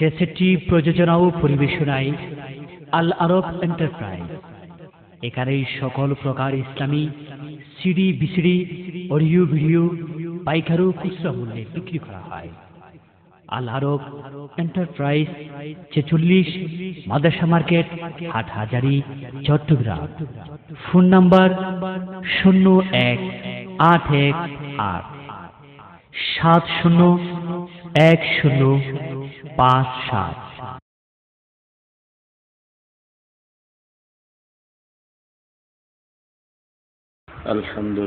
ক্যাসেটটি প্রযোজনা ও পরিবেশনায় আল আরব এন্টারপ্রাইজ। এখানেই সকল প্রকার ইসলামী সিডি বিসিডি অডিও ভিডিও পাইকারি ও খুচরা মূল্যে বিক্রি করা হয়। Al Arab enterprise ৪৬ Madrasa market, Hathazari, Chattogram. Phone number 0118-701057। الحمد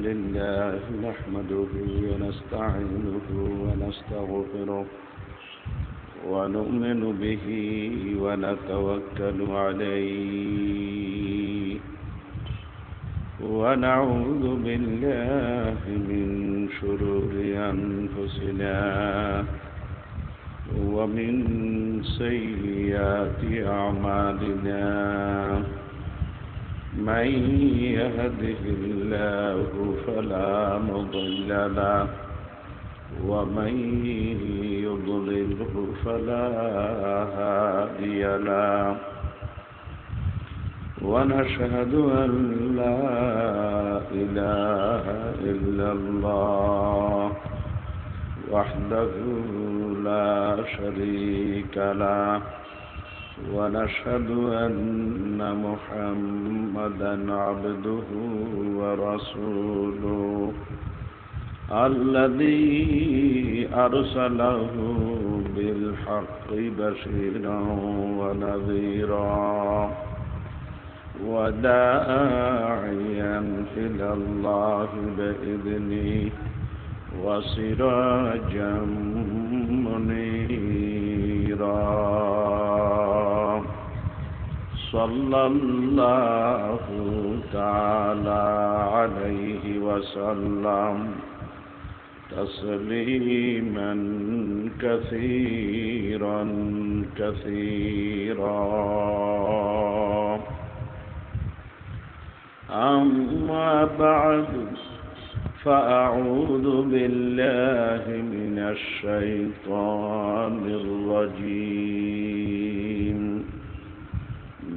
لله نحمده ونستعينه ونستغفره ونؤمن به ونتوكل عليه ونعوذ بالله من شرور أنفسنا ومن سيئات أعمالنا من يهده الله فلا مضل له ومن يضلله فلا هادي له ونشهد أن لا إله إلا الله وحده لا شريك له ونشهد أن محمدا عبده ورسوله الذي أرسله بالحق بشيرا ونذيرا وداعيا إلى الله بإذنه وسراجا منيرا صلى الله تعالى عليه وسلم تسليما كثيرا كثيرا. أما بعد فأعوذ بالله من الشيطان الرجيم.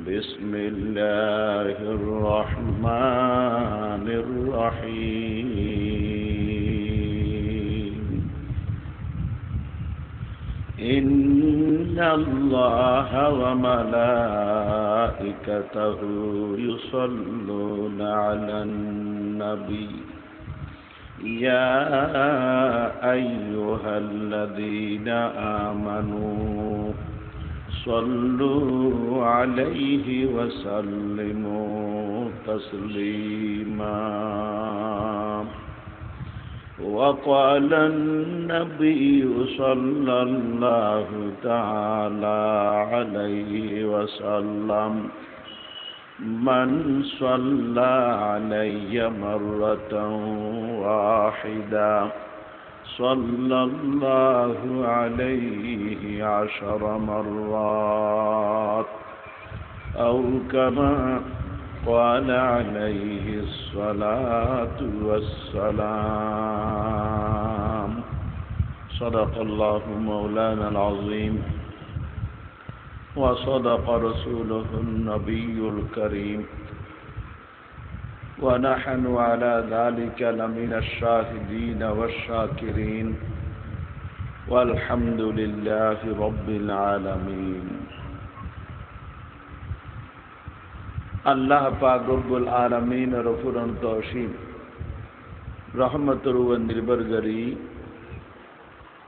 بسم الله الرحمن الرحيم. إن الله وملائكته يصلون على النبي يا أيها الذين آمنوا صلوا عليه وسلموا تسليما. وقال النبي صلى الله تعالى عليه وسلم من صلى علي مرة واحدة صلى الله عليه 10 مرات أو كما قال عليه الصلاة والسلام. صدق الله مولانا العظيم وصدق رسوله النبي الكريم ونحن على ذلك لمن الشاهدين والشاكرين والحمد لله رب العالمين. আল্লাহ পাক রব্বুল আলামিনের অফুরন্ত অসীম রহমতের উপর নির্ভরকারী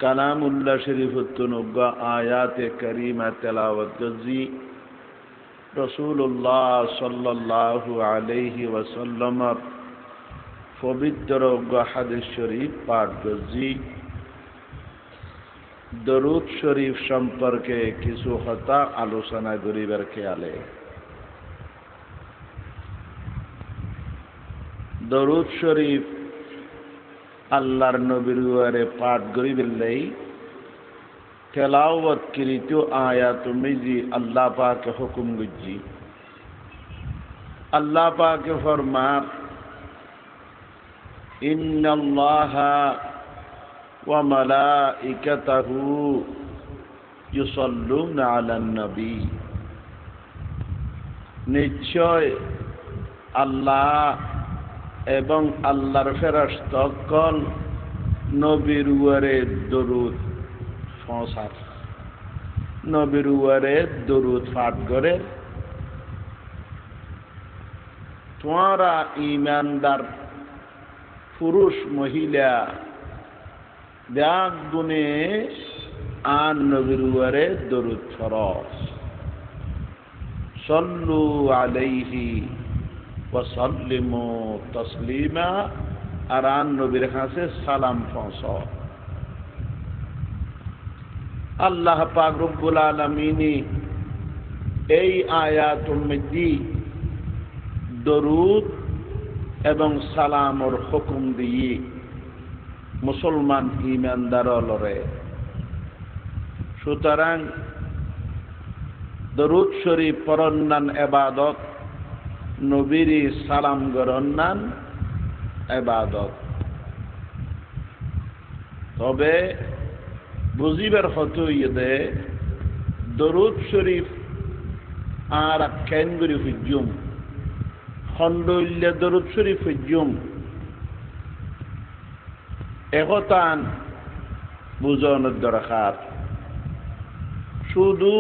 কালামুল্লাহ শরীফত নব্বা আয়াতে কারিমা তেলাওয়াত গজি রাসূলুল্লাহ সাল্লাল্লাহু আলাইহি ওয়াসাল্লামের পবিত্র হাদিস শরীফ পাঠ গজি দরুদ শরীফ সম্পর্কে কিছু কথা আলোচনা করিবার খেয়ালে দরুদ শরীফ আল্লাহর নবীর উপরে পাঠ করিবেলাই তেলাওয়াত করিত আয়াত মিজি আল্লাহ পাক হুকুম গজি। আল্লাহ পাক ফরমান ইন্নাল্লাহা ওয়া মালাইকাতাহু ইউসাল্লুনা আলান নবী। নিশ্চয় আল্লাহ এবং আল্লাহর ফেরেশতাগণ নবীর উপরে দরুদ পৌঁছায়, নবীর উপরে দরুদ পাঠ করে। তোমরা ঈমানদার পুরুষ মহিলা ব্যাগ গুনে আন নবীর উপরে দরুদ পড়ো। সাল্লু আলাইহি ওয়া সাল্লিমু তাসলিমা, আর আন নবীর কাছে সালাম পৌঁছাও। আল্লাহ পাক রব্বুল আলামিন এই আয়াতুল মধ্যে দরুদ এবং সালামর হুকুম দিয়ে মুসলমান ঈমানদার লরে। সুতরাং দরুদ শরীফ পড়ন্নান ইবাদত, নবীর সালাম গরন্নান ইবাদত। তবে বুঝিবার হতো ইয়ে দরুদ শরীফ আর কেন করি হুজুম খন্ডইল্লা দরুদ শরীফ হুজুম একতান বুঝানোর দরকার। শুধু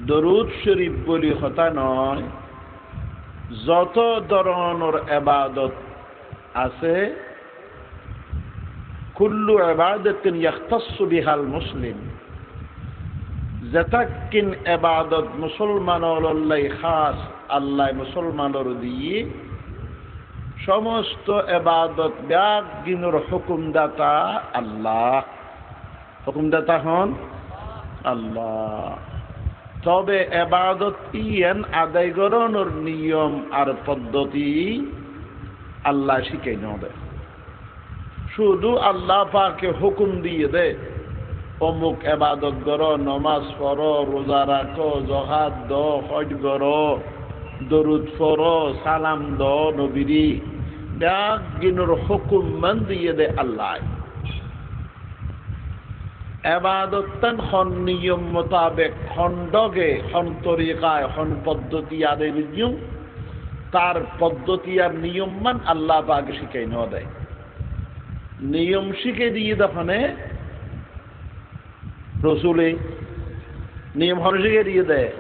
দরুদ শরীফ বলি কথা নয়, যত ধরনের ইবাদত আছে কুল্লু ইবাদাতিন ইয়াখতাসসু বিহাল মুসলিম, যেতাকিন ইবাদত মুসলমানের লাই খাস আল্লাহ মুসলমানের দিয়ে, সমস্ত ইবাদত ব্যাগিনুর হুকুমদাতা আল্লাহ, হুকুমদাতা হন আল্লাহ। তবে ইবাদত ইয়ান আদায় করানোর নিয়ম আর পদ্ধতি আল্লাহ শিখাই না দেয়। শুধু আল্লাহ পাকে হুকুম দিয়ে দে অমুক ইবাদত করো, নমাজ পড়ো, রোজা রাখো, যাকাত দাও, হজ করো, দরুদ পড়ো, সালাম দাও নবীরি, ব্যাগিনুর হুকুম মান দিয়ে দে আল্লাহ। ইবাদতান হন নিয়ম মোতাবেক খণ্ডকে হন তরিকায় হন পদ্ধতি আদায় নিয়ম, তার পদ্ধতি আর নিয়ম মান আল্লাহ পাক শিখাই না দেয়। নিয়ম শিখে দিয়ে দোকানে রসুলে নিয়ম হন শিখে দিয়ে দেয়।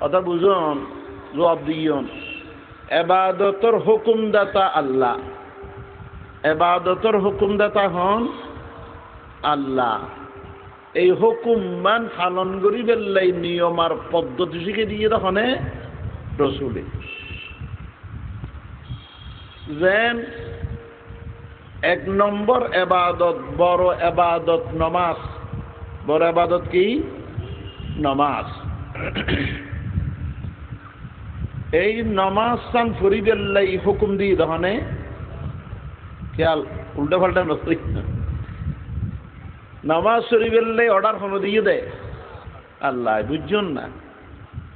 অর্থাৎ বুঝুন জবাব দিয়ন ইবাদতর হুকুমদাতা আল্লাহ, ইবাদতর হুকুমদাতা হন আল্লাহ। এই হুকুম মান পালন করি বেল্লাই নিয়ম আর পদ্ধতি শিখে দিয়ে দোকানে রসুলে। যেন এক নম্বর ইবাদত, বড় ইবাদত নমাজ। বড় ইবাদত কি? নমাজ। এই নমাজ সান ফরিদেল্লাই হুকুম দিয়ে দহনে খেয়াল উল্টা পাল্টা নয়। নমাজ শরীফেল্লাই অর্ডার হলো দিয়ে দেয় আল্লাহ, বুঝছেন না?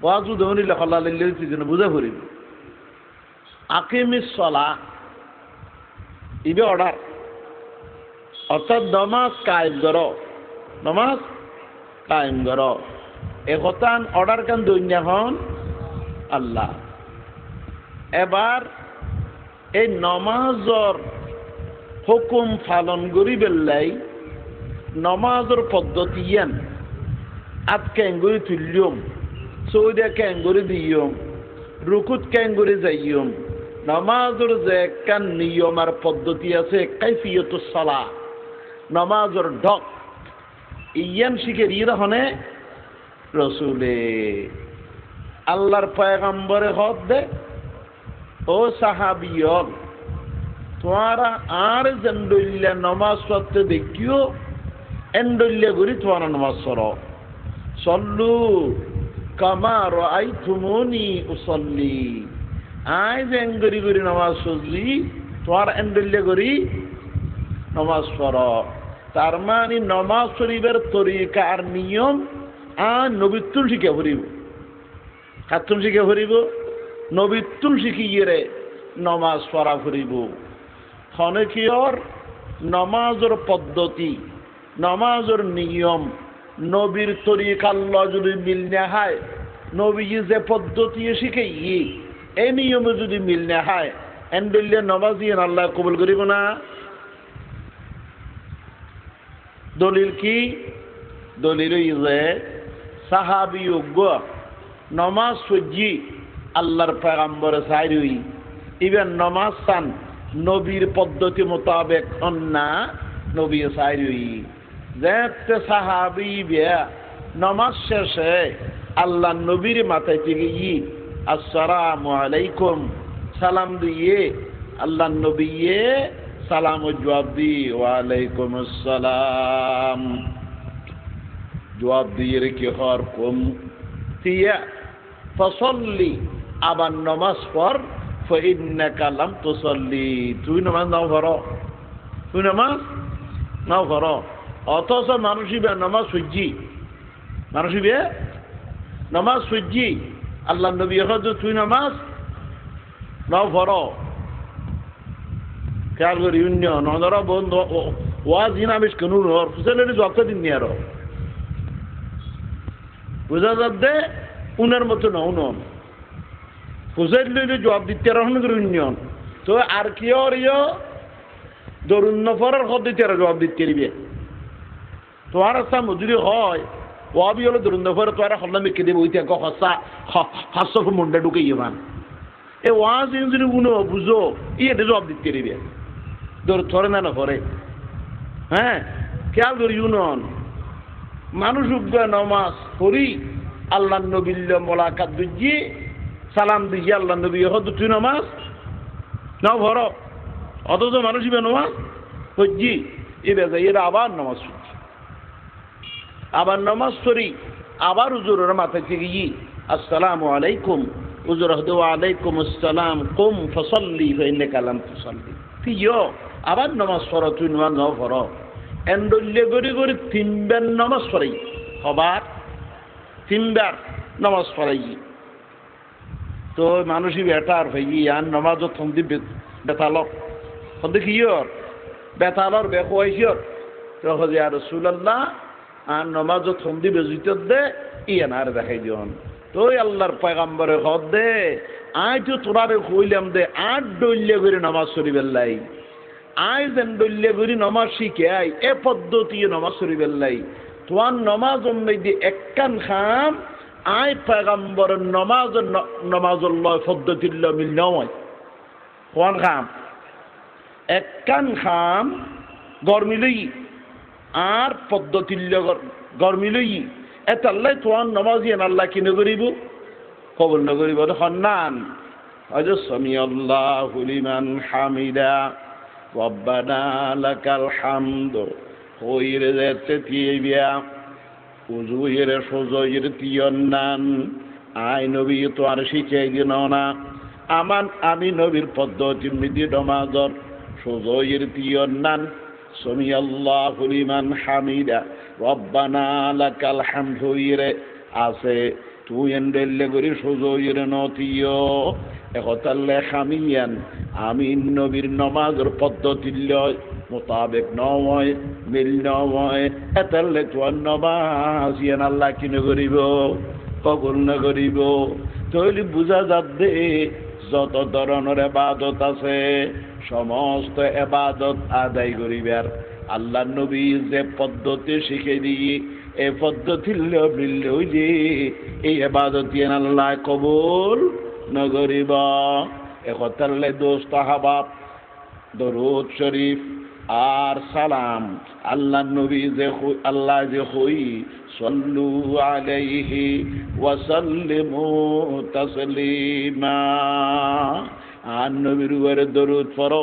ওয়াজু দহনিলে হল্লা লিল্লে বুঝে ফরিব আকিমিস সালাহ ইবে অর্ডার, অর্থাৎ নমাজ কায়েম করো, নমাজ কায়েম করো। একতান অর্ডার কান দৈন্য হন আল্লাহ। এবার এই নমাজর হুকুম পালন করি বেল্লাই নমাজর পদ্ধতি ইয়ান আত ক্যাঙ্গুরি তুলিয়ম, সৌদা ক্যাঙ্গুরি দিয়ম, রুকুত ক্যাঙ্গুরি যাইয়ম। নমাজর যে কান নিয়ম আর পদ্ধতি আছে, কাইফিয়তুস সালাহ, নমাজর ঢক ইয়ান শিখে দিয়ে হনে রসুলে। আল্লাহর পয়গম্বরে হদ দে ও সাহাবিয়ল, তোমারা আর জেন্ডইল্লা নমাজ পড়তে দেখিও এন্ডইল্লা করি তোমারা নমাজ পড়ো। সল্লু কামা রাআইতুমুনি উসাল্লি, আই জেঙ্গরি করি নমাজ পড়লি তোমার এন্ডইল্লা করি নমাজ পড়ো। তার মানে নমাজ শরীফের তরিকা আর নিয়ম আর নবীতুল শিখে ভরিব। কাতুন শিখে ভরিব, নবীতুল শিখিয়ে রে নমাজ পড়া ভরিব। খনে কিয়র নমাজের পদ্ধতি নমাজের নিয়ম নবীর তরিকার যদি মিল না হয় নবী যে পদ্ধতি শিখে এই নিয়মে যদি মিল না হয় এন্ডলে নমাজি আল্লাহ কবুল করিব না। দলিল কি? দলিল যে সাহাবি নমাজ সজ্জি আল্লাহর পয়গম্বর সাইরুই ইবেন নমাজ সান নবীর পদ্ধতি মোতাবেক অন্না নবী সাইরুই যে সাহাবি বিয়া নমাজ শেষে আল্লাহ নবীর মাথায় থেকে আসসালামু আলাইকুম সালাম দিয়ে আল্লাহ নবী সালাম জবাব দি ওয়ালাইকুম আসসালাম জবাব দিয়ে রেখে হর কম তিয়া ফসল্লি আবার নমাজ পড় ফাইন্নাকা লাম তুসাল্লি তুই নামাজ নাও পড়ো তুই নামাজ নাও পড়ো অথচ মানুষই বে নামাজ সজ্জি মানুষই বে নামাজ সজ্জি আল্লাহ নবী হজ তুই নামাজ নাও পড়ো খেয়াল করি ইউনিয়ন ধরো বন্ধু ওয়াজ ইনামিস কেন ফুসেলের জবাবটা দিন নিয়ে আরো বুঝা যাবে উনার মতো না উনন ফুসেল লইলে জবাব দিতে রহন করে ইউনিয়ন তো আর কি দরুন নফরের হদ দিতে জবাব দিতে দিবে তোমার রাস্তা মজুরি হয় ওয়াবি হলো দরুন নফর তোরা হল্লা মেকে দেবে ওইটা হসা হাস্য মুন্ডা ঢুকে ইমান এ ওয়াজ যদি উনো বুঝো এটা জবাব দিতে দিবে দর ধরে না করে হ্যাঁ খেয়াল করি ইউনন মানুষ উগ্র নমাজ পড়ি আল্লাহ নবীল্য মোলাকাত বুঝিয়ে সালাম দিয়ে আল্লাহ নবী হদ তুই নমাজ নাও ভর অথচ মানুষ ইবে নমাজ বুঝছি এরা আবার নমাজ পড়ছি আবার নমাজ পড়ি আবার হুজুরের মাথায় থেকে আসসালামু আলাইকুম হুজুর হদ ওয়ালাইকুম আসসালাম কুম ফসল্লি ফাইন্নাকা লাম তুসাল্লি তিও আবার নমাজ পড়ো তুই নমাজ নাও পড়ো এন্ডল্লে গড়ি গড়ি তিনবার নমাজ পড়াই হবার তিনবার নমাজ পড়াই তো মানুষই বেটার ভাই আর নমাজও থন্দি বেতালক থন্দি কিয়র বেতালর বেকুয়াইছর তো হজে আর রাসূলুল্লাহ আর নমাজও থন্দি বেজিত দে ইয়ান আর দেখাই দিওন তো আল্লাহর পয়গম্বরে হদ দে আই তো তোরারে কইলাম দে আট ডল্লে করে নামাজ পড়িবেল্লাই আই যেন ডল্লে করে নামাজ শিখে আই এ পদ্ধতি নামাজ পড়িবেল্লাই তোমার নমাজ মধ্যে একখান খাম আই পয়গম্বরের নমাজুল্লাহ পদ্ধতিল্লাহ মিল নয় কোন খাম একখান খাম গরমিলই আর পদ্ধতিল্লাহ গরমিলই এতাল্লাই তোমার নমাজি আল্লাহ কি নগরিব কবুল নগরিব হন্নান আজ সামিআল্লাহু লিমান হামিদা রব্বানা লাকাল হামদ হইরে যেতে তিবিয়া উজুয়ের সজয়ের তিয়ন্নান আই নবী তো আর শিখাই দিন না আমি নবীর পদ্ধতি মিদি নমাজর সজয়ের তিয়ন্নান সামিআল্লাহু লিমান হামিদা রব্বানা লাকাল হামদ হইরে আছে তুই এন্ডেলে গরি সজয়ের নতিয় একতাল্লে খামিয়ান আমি নবীর নমাজের পদ্ধতির মোতাবেক নয় মিল নয় এতাল্লে তোমার নমাজ ইয়ান আল্লাহ কি নগরিব কবুল নগরিব তৈলি বুঝা যাবে যত ধরনের এবাদত আছে সমস্ত এবাদত আদায় করিবার আল্লাহ নবী যে পদ্ধতি শিখে দিয়ে এই পদ্ধতির মিললে হইলে এই এবাদত ইয়ান আল্লাহ কবুল নগরিব একতাল্লে দোস্ত হাবাব দরুদ শরীফ আর সালাম আল্লাহ নবী যে আল্লাহ যে হই সাল্লু আলাইহি ওয়া সাল্লিমু তাসলিমা আর নবীর উপরে দরুদ পড়ো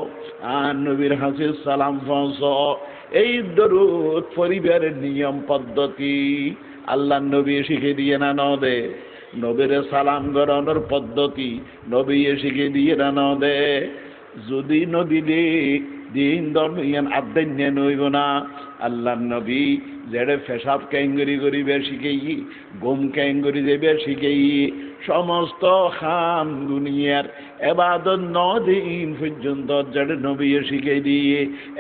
আর নবীর হাসি সালাম পৌঁছো এই দরুদ পরিবারের নিয়ম পদ্ধতি আল্লাহ নবী শিখে দিয়ে না নদে নবীর সালাম গড়ানোর পদ্ধতি নবী শিখে দিয়ে না নদে যদি নদী দিন ধর্ম ইয়ান আদান্য নইব না আল্লাহ নবী যেড়ে পেশাব ক্যাঙ্গরি করিবে শিখেই, ঘুম ক্যাঙ্গরি দেবে শিখেই, সমস্ত খাম দুনিয়ার এবাদত 9 দিন পর্যন্ত যেড়ে নবী শিখে দিয়ে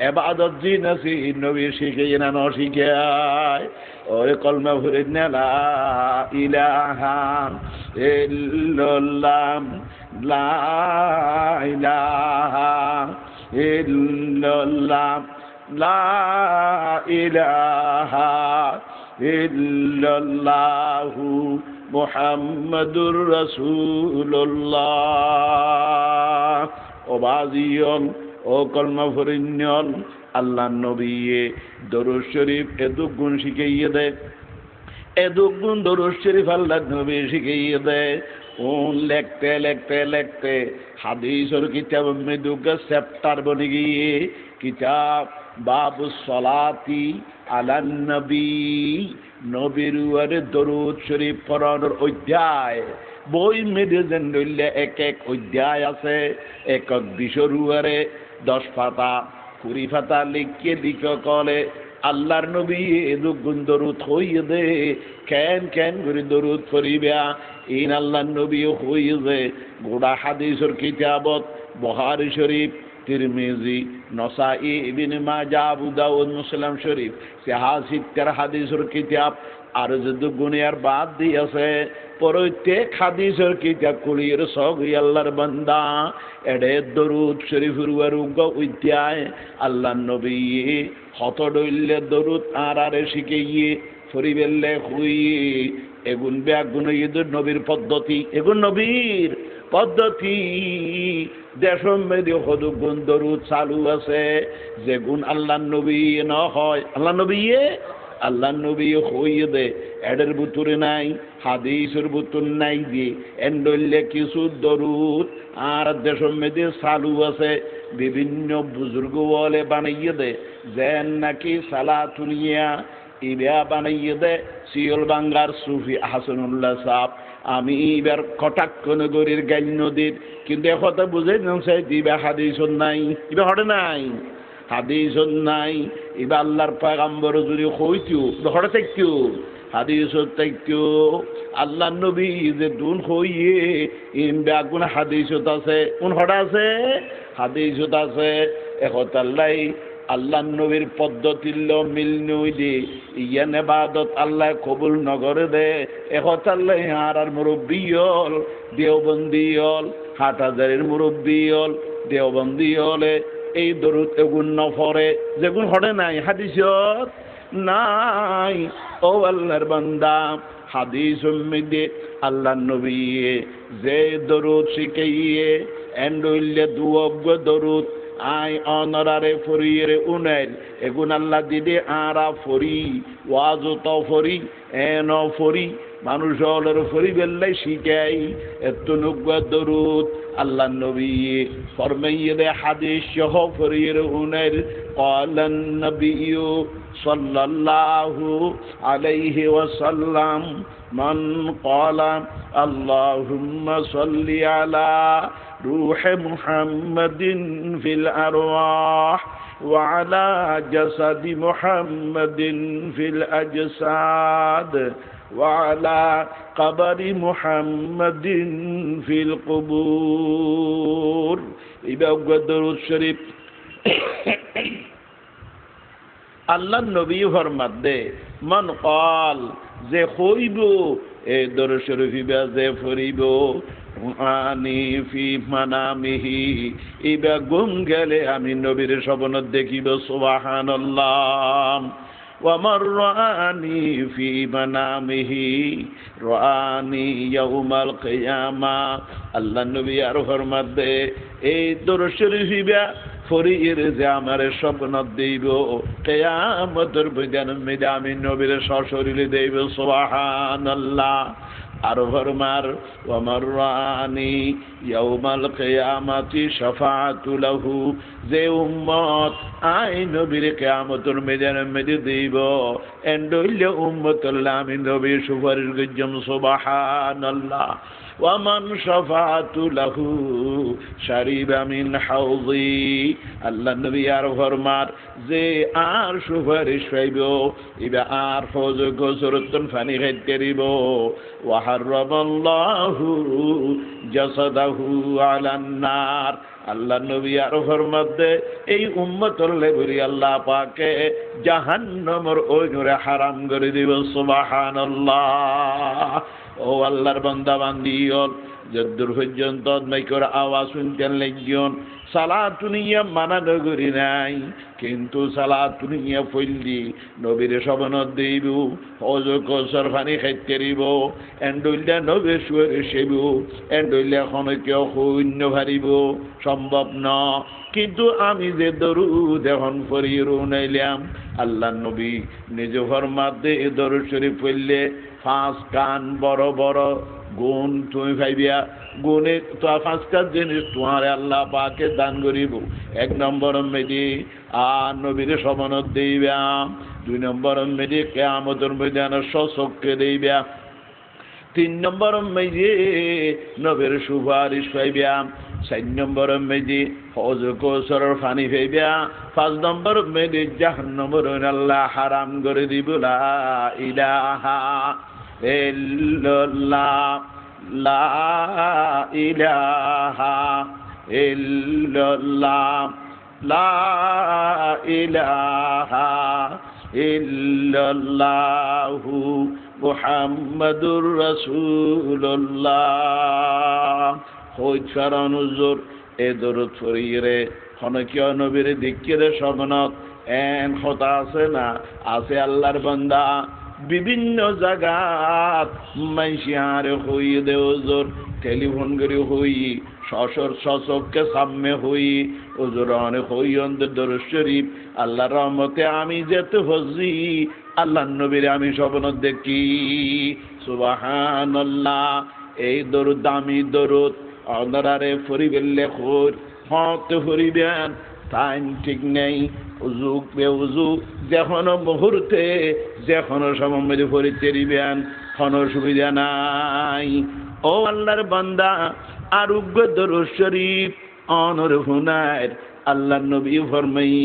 এবাদত জিন আছে নবী শিখে না ন শিখায়। ওরে কলমা ভরে লা ইলাহা ইল্লাল্লাহ লা ইলাহা ইল্লাল্লাহ লা ইলাহা ইল্লাল্লাহু মুহাম্মাদুর রাসূলুল্লাহ। ও বাজিয়ন, ও কলমা ফরিন্যন, আল্লাহ নবী দরুদ শরীফ এদুক গুণ শিখাইয়ে দেয়, এদুক গুণ দরুদ শরীফ আল্লাহ নবী শিখাইয়ে দেয়। লেখতে লেখতে লেখতে হাদিসের কিতাব মেদুকা চ্যাপ্টার বনে গিয়ে কিতাব বাবু সলাতি আলান নবী, নবীর উপরে দরুদ শরীফ পড়ানোর অধ্যায়। বই মেডিসিন ধরলে এক এক অধ্যায় আছে, এক এক বিষয়ের উপরে 10 পাতা 20 পাতা লিখে লিখে কলে আল্লাহর নবী এদুক গুণ দরুদ হইয়ে দে, কেন কেন করে দরুদ পড়িবা। ইন আল্লাহর নবী হইয়ে দে গোড়া হাদিসের কিতাবত বুখারী শরীফ, তিরমিজি, নসাই, ইবনে মাজাহ, আবু দাউদ, মুসলিম শরীফ, সিত্তার হাদিসের কিতাব আর যদি গুনিয়ার বাদ দিয়েছে প্রত্যেক হাদিসের কিতাব কুলির সগ আল্লাহর বান্দা এডে দরুদ শরীফের উগ অধ্যায় আল্লাহর নবী হত ডইলে দরুদ আর শিখিয়ে ফরিবেললে হুই এগুন বেগুন ঈদের নবীর পদ্ধতি, এগুন নবীর পদ্ধতি। দেশম মেদি হদুগুণ দরুদ চালু আছে, যেগুন আল্লাহর নবী ন হয় আল্লাহ নবী আল্লাহ নবী হইয়ে দে এডের বুতুরে নাই, হাদিসের বুতুর নাই দিয়ে এন্ডলে কিছু দরুদ আর দেশম মেদি চালু আছে। বিভিন্ন বুজুর্গ বলে বানাইয়ে দে যেন নাকি সালাতুনিয়া ইবা বানাইয়ে দে সিয়ল বাঙ্গার সুফি হাসানুল্লাহ সাহ। আমি এবার কটাক্ষ নগরীর গাইল নদীর কিন্তু কথা বুঝে দিবা হাদিস নাই, ইবা হটে নাই, হাদিস নাই। এবার আল্লাহর পয়গম্বর যদি হইতিও হটে থাকতিও হাদিস থাকতিও আল্লাহ নবী যে দুন হইয়ে ইম বেগুন হাদিসত আছে, কোন হটে আছে হাদিসত আছে। একতাল্লাই আল্লাহ নবীর পদ্ধতির মিল নই দে ইয়ান ইবাদত আল্লাহ কবুল নগরে দে। একতাল্লাই আর মুরব্বী হল দেওবন্দি হল, হাটহাজারের মুরব্বী হল দেওবন্দি হলে এই দরুদ এগুন নফরে যেগুন হটে নাই হাদিসত নাই। ও আল্লাহর বান্দা হাদিস মধ্যে আল্লাহ নবী যে দরুদ শিখাইয়ে এন্ডইলে দুঅজ্ঞ দরুদ আই অনরারে ফরিয়ে উনাইল এগুন আল্লাহ দিদে আরা ফরি ওয়াজ তো ফরি এন ফরি মানুষ হলের ফরি বেল্লাই শিখাই এত নুগ্গ দরুদ আল্লাহ নবী ফরমাইয়ে দে হাদিস সহ ফরিয়ে উনাইল ক্বালান নবী সাল্লাল্লাহু আলাইহি ওয়াসাল্লাম মান ক্বালা আল্লাহুম্মা সাল্লি আলা روح محمد في الأرواح وعلى جسد محمد في الأجساد وعلى قبر محمد في القبور يبقى درود شريف আল্লাহ নবী ফরমাত দে মান قال যে হইব এই দরুদ শরীফ যে ফরিব আনি ফি মানামিহি ইবা গুম গেলে আমি নবীর স্বপ্ন দেখিব সুবহানাল্লাহ ওয়া মান রাআনি ফি মানামিহি রাআনি ইয়াউমাল কিয়ামা আল্লাহ নবী আর ফরমাত দে এই দরুদ শরীফ ফরির যে আমার স্বপ্ন দেব কিয়ামতের ময়দানে আমি নবীর সশরীরে দেব সুবহানাল্লাহ। আর ফরমার ওয়া মান রাআনি ইয়াউমাল কিয়ামাতি শাফাআতু লাহু যে উম্মত আই নবীর কিয়ামতের ময়দানে দেব এন্ডইলে উম্মতুল্লাহ আমি নবীর সুপারিশ গজম সুবহানাল্লাহ। ওয়ামান শাফাআতু লাহু শারিবা মিন হাউযি আল্লাহ নবী আর ফরমার যে আর সুপারিশ পাইব ইবা আর হৌজ গোসরতন পানি খাইতে দিব ওয়া হারামাল্লাহু জাসাদাহু আলান নার আল্লাহ নবী আর ফরমাতে এই উম্মতর লেবরি আল্লাহ পাকে জাহান্নামের ওইরে হারাম করে দিব সুবহানাল্লাহ ও আল্লাহর বান্দা বান্দিয়ল যদ্দুর পর্যন্ত মাইকর আওয়াজ শুনতেন লাগিয়ন সালাতুনিয়া মানা নগরী নাই কিন্তু সালাতুনিয়া ফইলি নবীর সবনত দেইব হজ কসর পানি খাইতে দিব এন্ডুইলা নবী শুয়ে সেব এন্ডুইলা খনকে শূন্য ভারিব সম্ভব ন কিন্তু আমি যে দরুদ এখন পড়ি রুনাইলাম আল্লাহ নবী নিজ ফরমাতে এ দরুদ শরীফ পড়লে 5 কান বড় বড় গুণ তুমি ভাইবিয়া গুণে তো 5টা জিনিস তোমার আল্লাহ পাকে দান করিব 1 নম্বর মেদি আর নবীর সমানত দিবা 2 নম্বর মেদি কিয়ামতের ময়দানে সচক্ষে দিবা 3 নম্বর মেদি নবীর সুপারিশ পাইবা 4 নম্বর মেদি হজ কৌসরের পানি পাইবা 5 নম্বর মেদি জাহান্নামের আল্লাহ হারাম করে দিব লা ইলাহা ইল্লাল্লাহ লা ইলাহা ইল্লাল্লাহ লা ইলাহা ইল্লাল্লাহু মুহাম্মাদুর রাসূলুল্লাহ হইত ফারান হুজুর এ দরুদ পড়িরে হনকিয় নবীর দিক্কিরে সবনত এন কথা আছে না আছে আল্লাহর বান্দা বিভিন্ন জায়গাত মাইশিয়ার হই দেওজোর টেলিফোন করে হই সশর সচককে সামনে হই ওজরানে হই অন্তর দরুদ শরীফ আল্লাহর রহমতে আমি যেতে হজি আল্লাহ নবীর আমি স্বপ্ন দেখি সুবহানাল্লাহ এই দরুদ দামি দরুদ অনারে ফরিবেল লেখর হতে ফরিবেন টাইম ঠিক নেই উজু বেউজু যখন মুহূর্তে যখন সময় মধ্যে ফরিতে দিবেন কোনো সুবিধা নাই ও আল্লাহর বান্দা আরোগ্য দরুদ শরীফ অনর হুনার আল্লাহ নবী ফরমাই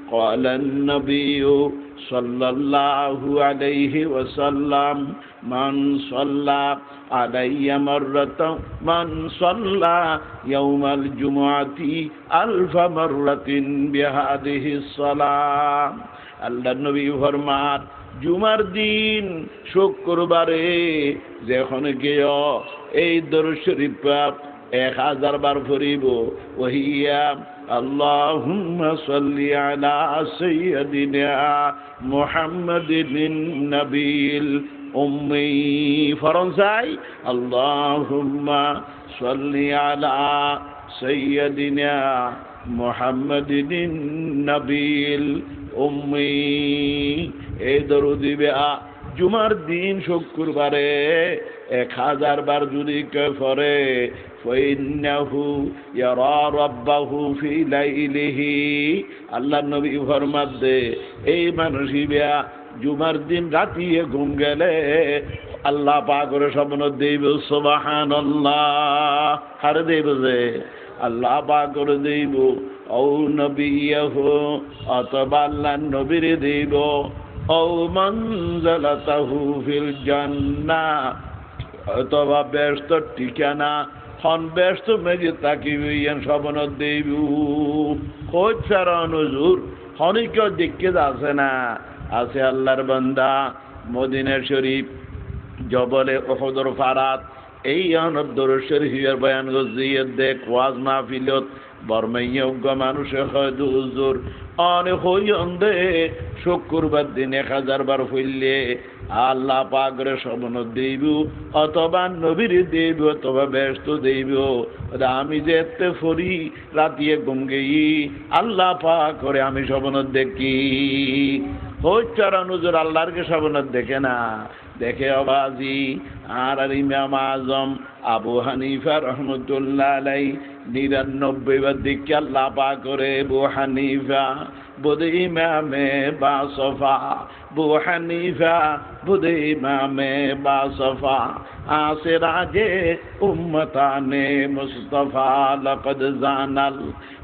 ক্বালান নবী সাল্লাল্লাহু আলাইহি ওয়াসাল্লাম মান সাল্লা আলাইয়া মাররাতান মান সাল্লা ইয়াউমাল জুমআতি আলফা মাররাতিন বিহাদিহিস সালাম আল্লাহ নবী ফরমান জুমার দিন শুক্রবারে যখন গিয়ে এই দরুদ শরীফ 1000 বার পড়িব ওহিয়া আল্লাহুম্মা সাল্লি আলা সাইয়্যিদিনা মুহাম্মাদিন নাবিয়িল উম্মি ফরনসাই আল্লাহুম্মা সাল্লি আলা সাইয়্যিদিনা মুহাম্মাদিন নাবিয়িল উম্মি এই দরুদ দিবে জুমার দিন শুক্রবারে 1000 বার যদি কেউ পড়ে ফাইন্নাহু ইয়ারা রাব্বাহু ফি লাইলিহি আল্লাহ নবী ফরমাতে এই মানুষিবা জুমার দিন রাতিয়ে ঘুম গেলে আল্লাহ পাকের স্বপ্ন দেব সুবহানাল্লাহ হার দেব যে আল্লাহ পাকের দেব ও নবিয়হু অথবা আল্লাহ নবীর দেব ও মনজালাতাহু ফিল জান্নাহ অথবা ব্যস্ত ঠিকানা হন ব্যস্ত মেজে তাকিবেন স্বপ্ন দেব খোঁজ ফেরান হুজুর হনিক দেখতে আছে না আছে আল্লাহর বান্দা মদিনা শরীফ জবলে উহুদের ফারাত এই অনব দরুদ শরীফের বয়ান গজিয়ে দেখ ওয়াজ মাহফিলত বর্মাইয়োগ্য মানুষে হয়তো হুজুর অনেক হইন্দে শুক্রবার দিন 1000 বার হইলে আল্লাহ পাকের স্বপ্ন দেব অথবা নবীর দেব অথবা ব্যস্ত দেব আমি যেতে ফরি রাতিয়ে ঘুম গেই আল্লাহ পাক করে আমি স্বপ্ন দেখি হচ্ছারা হুজুর আল্লাহরকে স্বপ্ন দেখে না দেখে অবাজি আর ইমাম আজম আবু হানিফা রহমতুল্লাহ আলাই 99 বার দিকে আল্লাহ পাক করে আবু হানিফা বুধ ইমামে বাসফা আবু হানিফা বুধ ইমামে বাসফা আসিরাজে উম্মতানে মুস্তাফা লাকাদ জানাল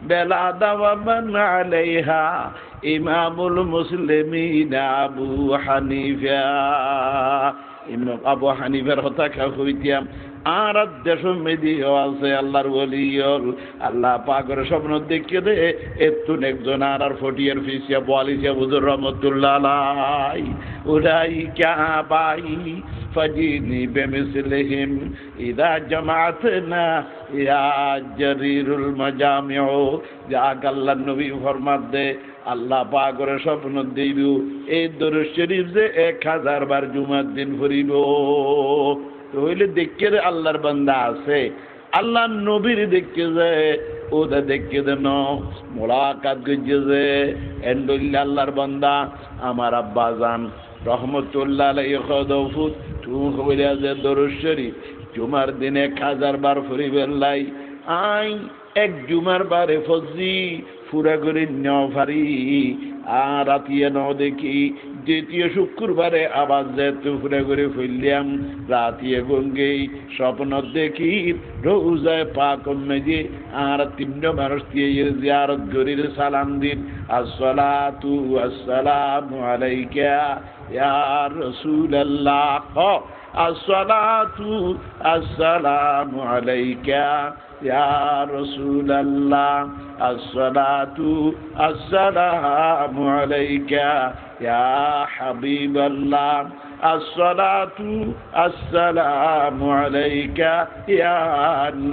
বেলাদা ওয়া মান আলাইহা ইমামুল মুসলিমিন আবু হানিফা। ইমাম আবু হানিফার কথা কইতাম আর দেশ মেদিও আছে আল্লাহর ওলিয়ল আল্লাহ পাকের স্বপ্ন দেখিয়ে দে এতুন একজন আর ফটিয়ার ফিসিয়া বলিসিয়া হুজুর রহমতুল্লাহ আলাই উড়াই ক্যা বাই ফজিনি বেমিসলিহিম ইদা জামাতনা ইয়া জরিরুল মাজামিউ। যা আল্লাহর নবী ফরমাত দে আল্লাহ পাকের স্বপ্ন দেব এই দরুদ শরীফ যে 1000 বার জুমার দিন পড়িব হইলে দেখে আল্লাহর বান্দা আছে আল্লাহর নবীর দেখে যে ওটা দেখে দেন মোলাকাত করছে যে এন্ডুল্লাহ আল্লাহর বান্দা আমার আব্বা জান রহমতুল্লাহ আলাইহি খদফুত তুমি হইলে যে দরুদ শরীফ জুমার দিনে 1000 বার পড়িবেন লাই আই এক জুমার বারে ফজি পুরা করে নেওয়া পারি আর রাতিয়ে ন দেখি দ্বিতীয় শুক্রবারে আবার যেতে পুরা করে ফেললাম রাতিয়ে গঙ্গেই স্বপ্ন দেখি রোজায় পাক মেজে আর 3 মানুষ দিয়ে জিয়ারত করির সালাম দিন আসসালাতু আসসালামু আলাইকা ইয়া রাসূলুল্লাহ আসসালাতু আসসালামু আলাইকা ইয়া রাসূলুল্লাহ আসসালাতু আসসালামু আলাইকা ইয়া হাবিবাল্লাহ আসসালাতু আসসালামু আলাইকা ইয়া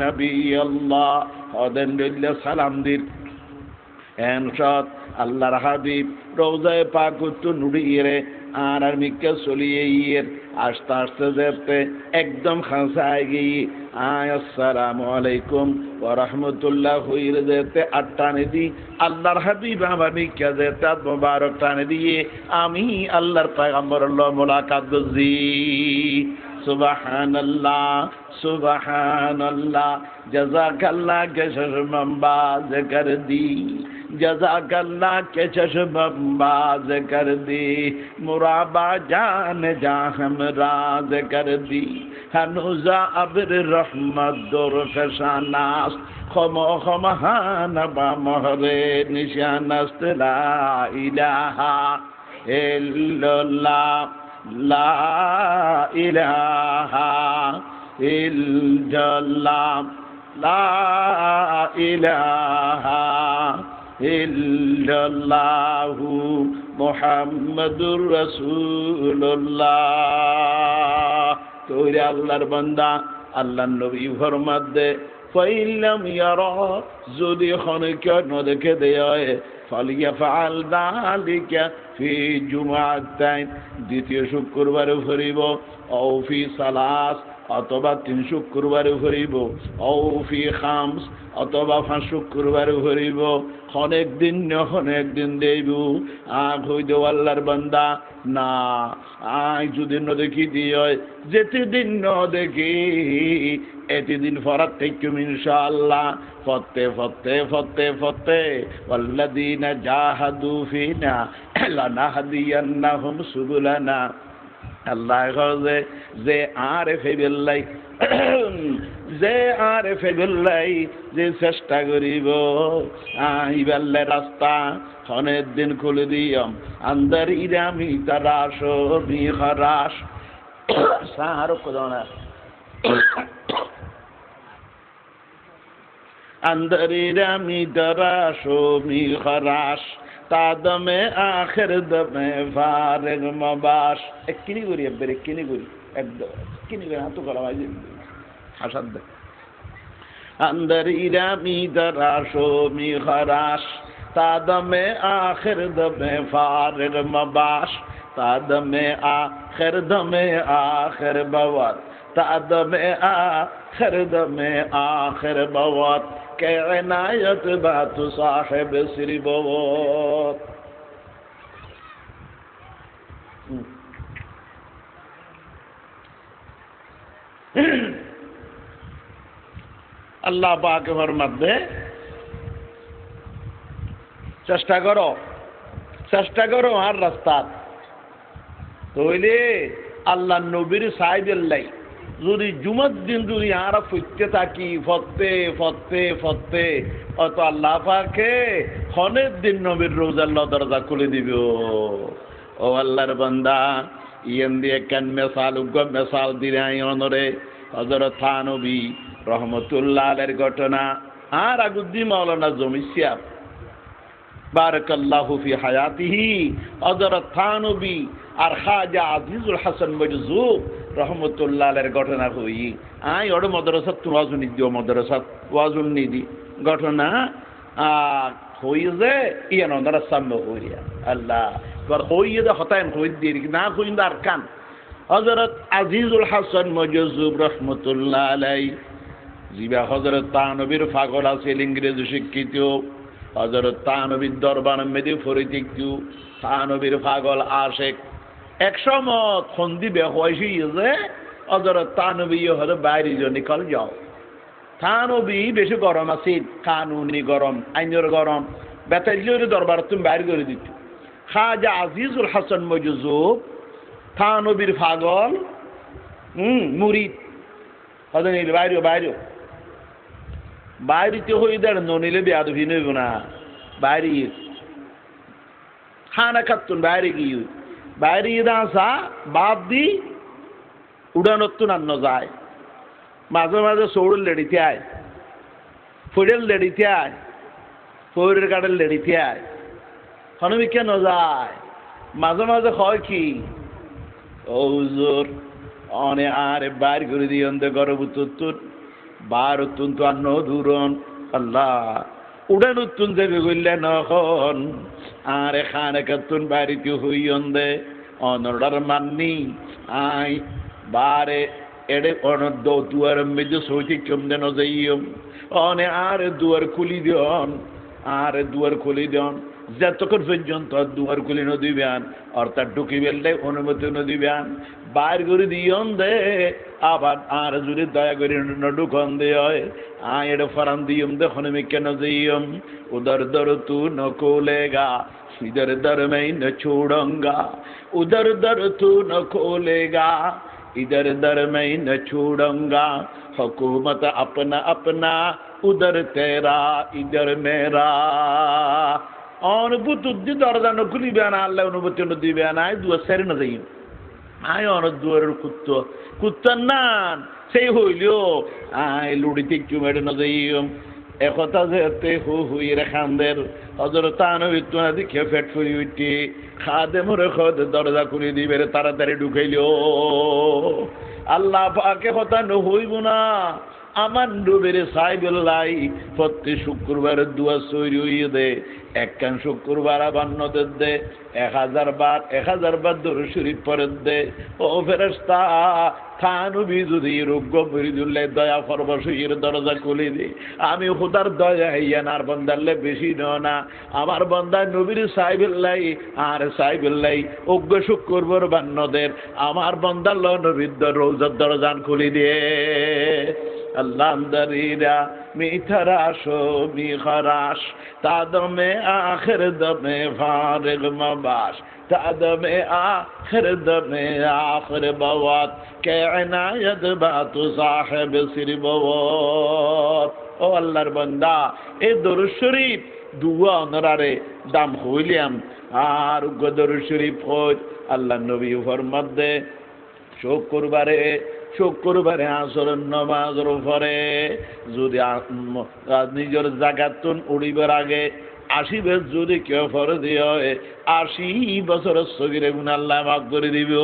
নবিয়াল্লাহ হদেন্দিল্লাহ সালাম দিন এনশাত আল্লাহর হাবিব রওজায়ে পাকুত নুড়িয়ে আর মিক্কা চলিয়ে ইয়ের আস্তে আস্তে যেতে একদম খাঁসায় গিয়ে আসসালামু আলাইকুম ওয়া রাহমাতুল্লাহ হইরে যেতে আটটানে দি আল্লাহর হাবিব আমার মিক্কা যেতে মোবারক টানে দিয়ে আমি আল্লাহর পয়গম্বরের মুলাকাত করছি। সুবহানাল্লাহ সুবহানাল্লাহ জাযাকাল্লাহ কে শরমবাজ কর দি जज़ाकल्लाह के चश्मबाज कर दी मुराबा जान जा हमराज कर दी हनुजा अब्र रहमत दर फशानास खमो खमहान बा महरे निशानस्त ला इलाहा इल्लल्लाह ला इलाहा इल्लल्लाह ला इलाहा ইল্লাল্লাহু মুহাম্মাদুর রাসূলুল্লাহ। তোরে আল্লাহর বান্দা আল্লাহর নবী ফরমাত দে ফাইলাম ইয়ারা যদি খনকে ন দেখে দেয় ফালিয়াফআল যালিকা ফি জুমআতাইন দ্বিতীয় শুক্রবারে ফরিব আও ফি সালাস অথবা 3 শুক্রবারে ফরিব আও ফি খামস অথবা 5 শুক্রবারে ফরিব অনেক দিন দেব হইদ আল্লাহর বান্দা না যদি ন দেখি দিয়ে যেতে দিন ন দেখি এটি দিন ফরাত থেকে ইনশাআল্লাহ ফতে ফতে ফতে ফতে ওয়াল্লাযীনা জাহাদু ফিনা লানাহদিয়ান্নাহুম সুবুলানা। আল্লাহ কহে যে আরেফে বিল্লাহ যে আরেফে বিল্লাহ যে চেষ্টা করিব আইবাল্লে রাস্তা অনেক দিন খুলে দিয়ম আন্দার ইরামি তারাস বিখরাস সার কোদনা আন্দার ইরামি তারাস বিখরাস তাদমে আখের দমে ফারেগ মবাস এককিনি করি একবার এককিনি করি একদম কিনি করে হাত করা হয় হাসাদ দেখ আন্দর ইরামি দরাসো মি খরাস তাদমে আখের দমে ফারেগ মবাস তাদমে আখের দমে আখের বওয়াত তাদমে আখের দমে আখের বওয়াত কে ইনায়ত বাত সাহেব শ্রী বওয়াত। আল্লাহ পাকে ফরমাতে চেষ্টা করো আর রাস্তা তইলে আল্লাহ নবীর সাহেবেল্লাই যদি জুমার দিন যদি আরা ফুটতে থাকি ফতে অত আল্লাহ পাকে হনের দিন নবীর রোজাল্লাহ দরজা খুলে দিব। ও আল্লাহর বান্দা ইয়েন দিয়ে কেন মেসাল দিরাই অনরে হযরত থানবী রহমতুল্লাহ আলাইহির ঘটনা আর আগুদ্দি মাওলানা জমিসিয়া বারাকাল্লাহু ফি হায়াতিহি হযরত থানবী আর খাজা আজিজুল হাসান মজজুব রহমতুল্লাহ আলাইহির ঘটনা হই আই ওর মাদ্রাসাত ওয়াজুন নিদি ঘটনা হই যে ইয়ান ওনারা সামনে হইয়া আল্লাহ বার হইয়ে দা হতায়ন হই দির না হইন্দার কান হযরত আজিজুল হাসান মজজুব রহমতুল্লাহ আলাইহি জিবা হযরত থানবীর পাগল আছে ইংরেজি শিক্ষিত হযরত থানবীর দরবার মেদি ফরিতিক থানবীর পাগল আশেক একসময় খন্দি বেহয়সি যে হযরত থানবী হলো বাইরে নিকল যাও থানবী বেশি গরম আছে কানুনি গরম আইনের গরম বেতাইলের দরবার তুমি বাইরে করে দিচ্ছ খাজা আজিজুল হাসান মজজুব থানবীর পাগল মুরিদ হযরত বাইরেতে হয়ে দেয় ননিলে বেয়াদবি নইব না বাইরে খানা খাতুন বাইরে আসা বাদ দি উড়ানত্তুন আন্ন যায় মাঝে মাঝে সৌড়ের লেডিতে আয় ফুড়ের লেডিতে আয় ফৌরের কাঠের লেডিতে আয় হনবি কেন যায় মাঝে মাঝে হয় কি ও হুজুর অনে আরে বাইর করে দিয়ে গরব উত্তর বার অত্যন্ত আন্ন দূরন আল্লাহ উড়ান উত্তুন যাবে বললে নখন আরে খানে কাতুন বাড়িতে হইয়ন দে অনর্ডার মাননি আই বারে এড়ে অনর দুয়ার মেজে সইতে চমদে নজাইয়ম অনে আরে দুয়ার খুলি দিয়ন যতক্ষণ পর্যন্ত দুয়ার খুলি নদিবেন অর্থাৎ ঢুকি বেললে অনুমতি নদিবেন বাইর করে দিয়ন দে আবার আর যদি দয়া করে ঢুকন দে হয় এটা ফরান দিয়ম দে হনমি কেন যাইয়ম উদর দর তু নকোলেগা ইধর দর में न छोड़ूंगा उधर दर तू न खोलेगा इधर दर में न छोड़ूंगा हुकूमत अपना अपना उधर तेरा इधर मेरा অনুভূতি দরজা নকুলিবে না আল্লাহ অনুভূতি দিবে না দুয়ার সেরে না যাই আয় অনেক দুয়ারের কুত্তার নান সেই হইলেও আয় লুড়িতে একটু মেরে না যাই একথা যেতে হুই রে খানদের হযরত থানবী তুনা দেখে ফেট ফুরি উঠি খাদে মরে খদ দরজা খুলে দিবে রে তাড়াতাড়ি ঢুকাইলো আল্লাহ পাকে কথা নহইব না আমার নবীর সাহেবুল্লাহ প্রতি শুক্রবার দুয়া সৈরি হইয়ে দে একখান শুক্রবার আবার নদের দে 1000 বার দরুদ শরীফ পড়ে দে ও ফেরেশতা থানবী যদি রোগ্য ফরিদুল্লাহ দয়া ফরবশীর দরজা খুলে দে আমি খোদার দয়া হইয়ানার বন্দারলে বেশি না আমার বন্দা নবীর সাহেবুল্লাহ আর সাহেবুল্লাহ অজ্ঞ শুক্রবার বান্নদের আমার বন্দার নবীর রোজার দরজান খুলে দিয়ে আল্লাহ দরিরা মিথরাশ মিখরাশ তাদমে আখির দমে ফারিগ মবাশ তাদমে আখির দমে আখির বাওয়াত কে ইনায়াত বাতু সাহেব সিরবওয়াত ও আল্লাহর বান্দা এই দরুদ শরীফ দুয়া অনরারে দাম হইলাম আর দরুদ শরীফ হই আল্লাহ নবী ফরমাত দে শুক্রবারে আসর নমাজের পরে যদি নিজের জাগাতুন উড়িবার আগে 80 বেশ যদি কেউ ফরজ হয় 80 বছরের সগিরে গুনাহ আল্লাহ মাফ করে দিবে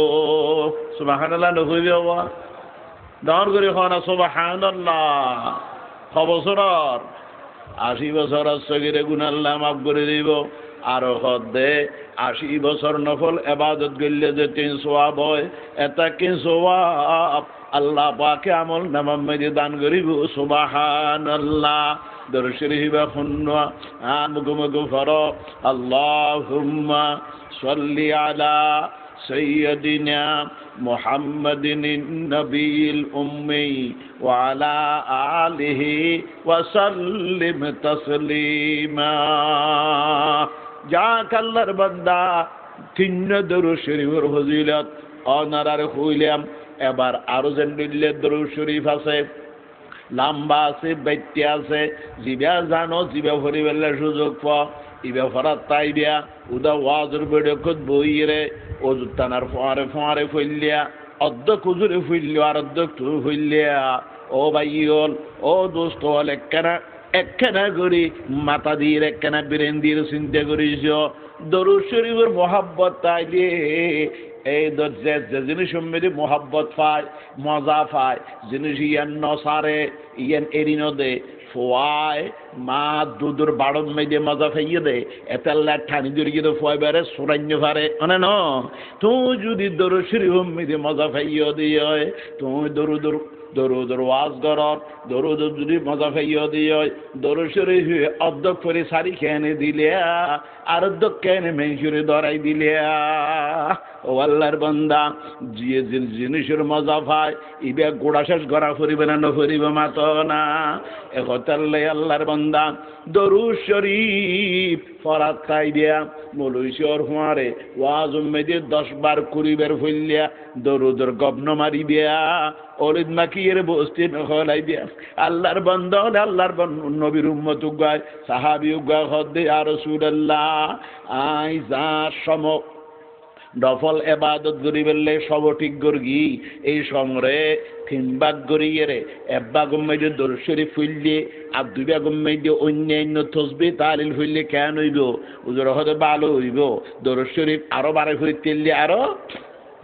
সুবহানাল্লাহ নহইবে ওয়া দাওর করে খানা সুবহানাল্লাহ বছরের 80 বছরের সগিরে গুনাহ আল্লাহ মাফ করে দিব আর হদে 80 বছর নফল ইবাদত করলে যে 3 সওয়াব হয় এটা কি সওয়াব আল্লাহ পাকে আমল নামা মধ্যে দান করিব সুবহানাল্লাহ দরুদ শরীফ খুনওয়া মুগমুগ ফর আল্লাহুম্মা সাল্লি আলা سيدنا محمد النبي الأمي وعلى آله وسلم تسليما যাক আল্লাহর বান্দা তিন দরুদ শরীফের ফজিলত অনারার হইলাম এবার আরো যেন দরুদ শরীফ আছে লম্বা আছে বাইত্যা আছে জিবা জানো জিবা ভরি বেলা সুযোগ পাও ইবা ফরাত তাইবিয়া উদা ওয়াজের বেড়ে খুদ বইরে ওজুর টানার ফোয়ারে ফইলিয়া অর্ধ কুজুরে ফইল আর অর্ধ টুর ফইলিয়া ও ভাইয়ল ও দোস্ত হল একখানা করি মাথা দিয়ে একখানা বিরেন দিয়ে চিন্তা করিস দরুদ শরীফের মোহাব্বত তাইলে এই যে জিনিস মেরে মোহাব্বত পায় মজা পায় জিনিস ইয়ান নসারে ইয়ান এরিনো দে ফোয়ায় মা দুধুর বাড়ন মেয়ে মজা ফাইয়ে দে এতাল্লা ঠানি দূরে তো ফোয়াই বেড়ে সোরান্য পারে মানে ন তুই যদি দরুদ শরীফ মেয়ে মজা ফাইয়ে দিয়ে তুই দরুদ ওয়াজ করত দরুদ যদি মজা ফাইয়ে দিয়ে দরুদ শরীফ অর্ধক করে সারি খেয়ে দিলে আর অর্ধক কেনে মেঞ্চুরে ধরাই দিলে ও আল্লাহর বান্দা যে জিনিসের মজা পায় ইবে গোড়া শেষ করা ফুরিবে না ফুরিবে মাত না একতাল্লে আল্লাহর বান্দা দরুদ শরীফ ফরাত খাই দিয়া মলুইশর হুঁয়ারে ওয়াজ মেদে 10 বার 20 বার ফইলিয়া দরুদের গবন মারি দিয়া অলিদ মাকিয়ের বস্তি নখলাই দিয়া আল্লাহর বান্দা আল্লাহর নবীর উম্মত গায় সাহাবী গায় হদ্দে আর রাসূলুল্লাহ আই যা সম ডফল এবাদত করি বললে সব ঠিক গর্গি এই সমরে 3 ভাগ করিয়ে রে 1 ভাগ মেয়ে দরুদ শরীফ ফুললে আর 2 ভাগ মেয়ে অন্যান্য তসবিহ তাহলিল ফুললে কেন হইব হুজুর হতে ভালো হইব দরুদ শরীফ আরো বারে ফুললে আরো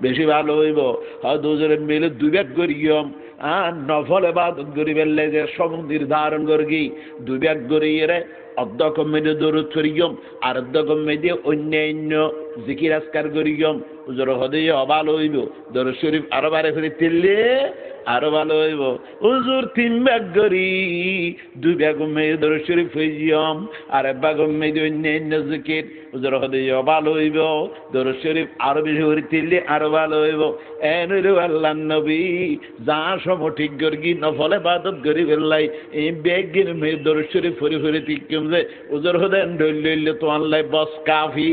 বেশি ভালো হইব হয়তো হুজুরে মিলে 2 ভাগ করিয়ম আর নফল এবাদত করি বললে যে সব নির্ধারণ করগি 2 ভাগ করিয়ে রে অর্ধ কমেডি দরুদ করিয়ম আর অর্ধ কমেডি অন্যান্য জিকির আজকার করিয়ম হুজুর হদে ভালো হইব দরুদ শরীফ আরো বারে ফিরে তিললে আরো ভালো হইব হুজুর 3 ভাগ করি 2 ভাগ মেয়ে দরুদ শরীফ হইয়ম আর 1 ভাগ মেয়ে অন্যান্য জিকির হুজুর হদে ভালো হইব দরুদ শরীফ আরো বেশি করে তিললে আরো ভালো হইব এন হইল আল্লাহর নবী যা সব ঠিক করগি নফল ইবাদত করি বেলাই এই বেগিন মেয়ে দরুদ শরীফ ফরি তিকম যে হুজুর হদে লইলে তো আল্লাহ বস কাফি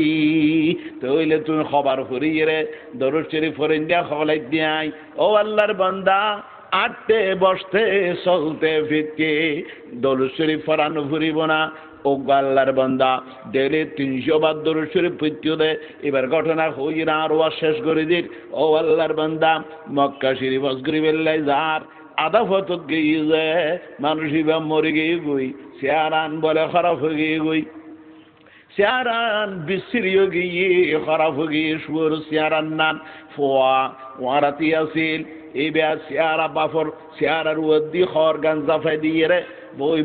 তইলে তুমি খবর ফুরিয়ে রে দরুদ শরীফ ফরিন দিয়া খবলাই দিয়াই ও আল্লাহর বান্দা আটতে বসতে চলতে ফিরতে দরুদ শরীফ ফরানো ফুরিব না ও আল্লাহর বান্দা ডেলি 300 বার দরুদ শরীফ পড়তে দে এবার ঘটনা হই না আর শেষ করে দিন ও আল্লাহর বান্দা মক্কা শরীফ অজগরি বেল্লাই যার আধা ফতক গিয়ে যায় মানুষ ইবা মরে গিয়ে গই চেয়ারান বলে খারাপ হয়ে গিয়ে গই চেয়ারান বিশ্রিও গিয়ে খারাপ হয়ে গিয়ে সুর চেয়ারান নান ফোয়া ওয়ারাতি আসিল এই বেয়া চেয়ারা বাফর চেয়ারার উদ্দি খর গান জাফাই দিয়ে রে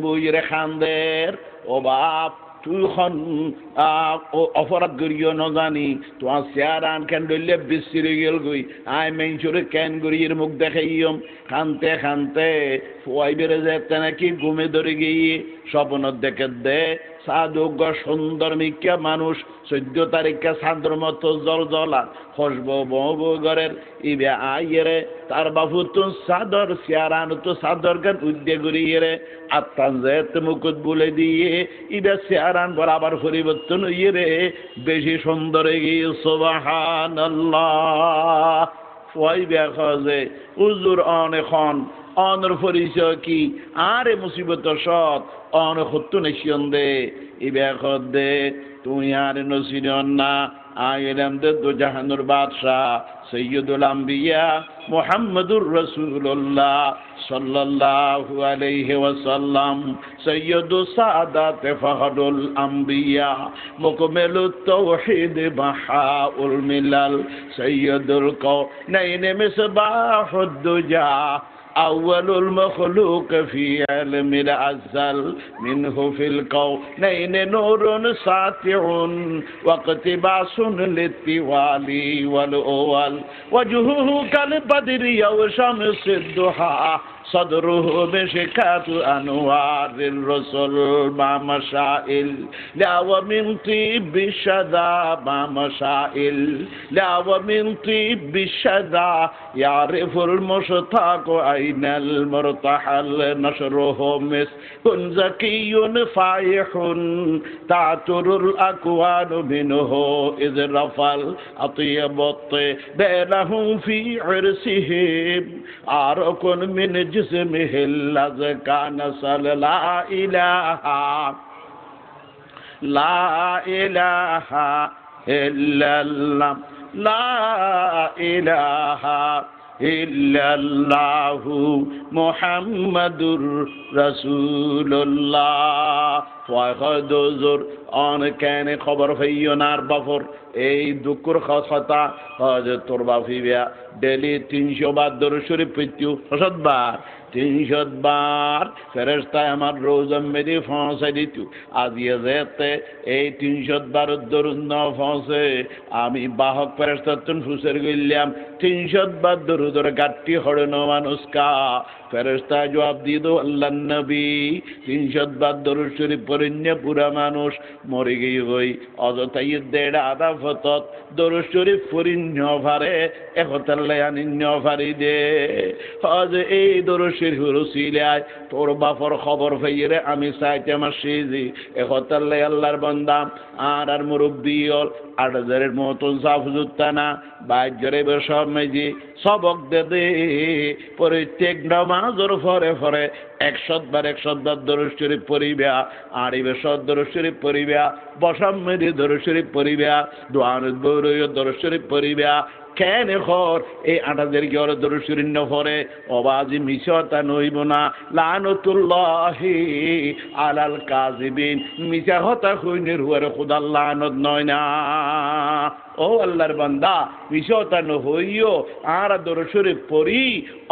বই রে খান্দের ও বাপ তুই খন অপরাধ করিও ন জানি তোমার চেয়ারান কেন ডলে বিশ্রি গেল গই আই মেঞ্চুরে কেন গরিয়ের মুখ দেখাইম খানতে ফোয়াই বেড়ে যেতে নাকি ঘুমে ধরে গিয়ে স্বপ্ন দেখে দে সাধুজ্ঞ সুন্দর মিকা মানুষ 14 তারিখে চাঁদর মতো জল হসব ঘরের ইবে আইয়ে তার বাবু তো চাদর চেয়ারান তো চাদর গান উদ্যে করিয়ে রে আত্মান যে মুকুট বলে দিয়ে ইবে চেয়ারান বরাবর পরিবর্তন হইয়ে রে বেশি সুন্দর গিয়ে সুবহানাল্লাহ ফয় বেখে হুজুর অনেখন অনর পরিচয় কি আরে মুসিবত সৎ অন হত্তু নেশিয়ন দে ইবে দে তুই আর নসিরন না আইলাম দে দু জাহানুর বাদশাহ সৈয়দুল আম্বিয়া মুহাম্মদুর রাসূলুল্লাহ সাল্লাল্লাহু আলাইহি ওয়াসাল্লাম সৈয়দুস সাদাত ফাহদুল আম্বিয়া মুকমিলুত তাওহীদ বাহাউল মিলাল সৈয়দুল কাওনাইন মিসবাহুদ দুজা أول المخلوق في علم الأزل منه في الكونين نور ساطع واقتباس للتوالي والأول وجهه كالبدر وشمس الضحى صدره مشكاة أنوار الرسل مع مشائل لا ومن طيب الشذا مع مشائل لا ومن طيب الشذا يعرف المشتاق أين المرتحل نشره مسك زكي فايح تعتر الأكوان منه إذ رفل أطيب الطيب بينهم في عرسهم عرق من جسمه الأزكى نسل لا إله إلا الله لا إله إلا الله محمد رسول الله وقد زر أن كان خبر في نار بفر এই দুঃখর কথা হযরত তোরবা ফিবিয়া ডেলি 300 বার দরুদ শরীফ পড়তো 300 বার 300 বার ফেরেশতা আমার রোজা মেদি পৌঁছাই দিত আজ যেতে এই 300 বার দরুদ ন পৌঁছে আমি বাহক ফেরেশতা তুন ফুসের গইলাম 300 বার দরুদের গাট্টি হড়নো মানুষকা ফেরেশতা জবাব দিত আল্লাহর নবী 300 বার দরুদ শরীফ পড়িনে পুরা মানুষ মরে গই অযথাই দেড় আদা ফতত দরুদ শরীফ পড়িন্য পারে একতাল্লে আনিন্য পারি দে আজ এই দরুদ শরীফ রসিলায় তোর বাপর খবর পাইরে আমি চাইতে মাসিজি একতাল্লে আল্লাহর বান্দা আর মুরব্বি হল 8000 মতন সাফজুত্তানা বাইজরে সব মেজি সবক দে প্রত্যেক নামাজের পরে 100 বার দরুদ শরীফ পড়িবা আর এই দরুদ শরীফ পড়িবা বসামেদি দরুদ শরীফ পড়িবা দোয়ানত বৌরয় দরুদ শরীফ পড়িবা কেন খর এই 8000 কি ওর দরুদ শরীফ ন পড়ে অবাজি মিশতা নইব না লানাতুল্লাহি আলাল কাযিবিন মিশা হতা কইনের হুয়ারে খোদা লানত নয় না ও আল্লাহর বান্দা মিশতা ন হইও আর দরুদ শরীফ পড়ি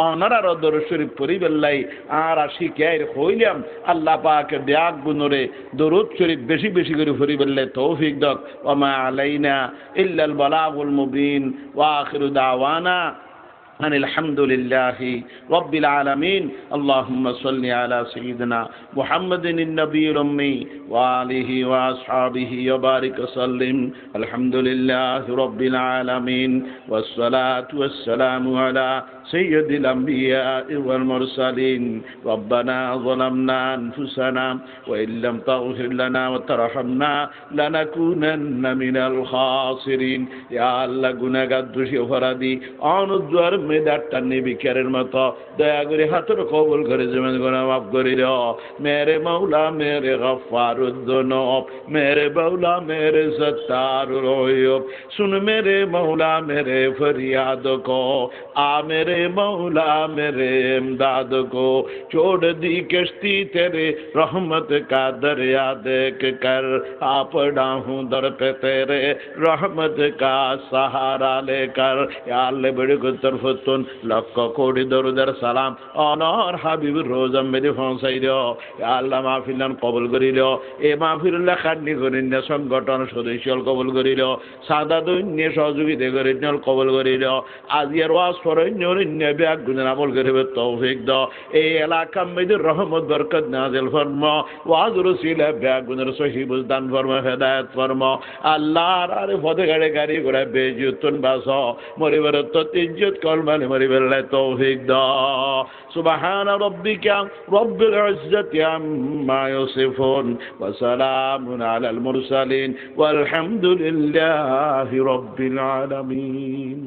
অনার দরুদ শরীফ পড়ি বেলাই আর শিখাইর হইলাম আল্লাহ পাক দেয়াক গুনরে দরুদ শরীফ বেশি বেশি করে পড়ি বেলাই তৌফিক দাও ওয়া মা আলাইনা ইল্লাল বালাগুল মুবিন ওয়া আখিরু দাওয়ানা أن الحمد لله رب العالمين اللهم صل على سيدنا محمد النبي الأمي وآله وأصحابه وبارك وسلم الحمد لله رب العالمين والصلاة والسلام على سيد الأنبياء والمرسلين ربنا ظلمنا أنفسنا وإن لم تغفر لنا وترحمنا لنكونن من الخاسرين يا الله গুনাহগার দোষী অপরাধী অনুদ্বার মেদারটা নিবিকারের মতো দয়া করে হাতের কবুল করে জীবন গুনাহ মাফ করে দাও মেরে মাওলা মেরে গফফারুদ যুনুব মেরে মাওলা মেরে সত্তারুল উয়ুব सुन मेरे मौला मेरे फरियाद को आ मेरे मौला मेरे इमदाद को छोड़ दी कश्ती तेरे रहमत का दरिया देख कर आ पड़ा हूँ दर पे तेरे रहमत का सहारा लेकर या अल्लाह बड़े को तरफ तुन लक्क कोड़ी दरुदर सलाम অনর হাবিব রোজা মেরে পৌঁছাই দিও ইয়া আল্লাহ মাহফিলান কবুল করি লিও এই মাহফিলুল্লাহ খান্নি করিন সংগঠন সদস্য কবুল করি লিও সাদা দৈন্য সহযোগিতা করি নিল কবুল করি লিও আজিয়ার ওয়াজ ফরন্য নবী আগুনের আমল করিবে তৌফিক দাও এই এলাকা মধ্যে রহমত বরকত নাজিল ফরমা ওয়াজ রসিলা বেগুনের সহি বুঝদান ফরমা হেদায়েত ফরমা আল্লাহর আরে পদে গাড়ি ঘোড়া বেজুতুন বাস মরিবার তো ইজ্জত কলমানে মরিবার তৌফিক দাও سبحان ربك رب العزة عما يصفون وسلام على المرسلين والحمد لله رب العالمين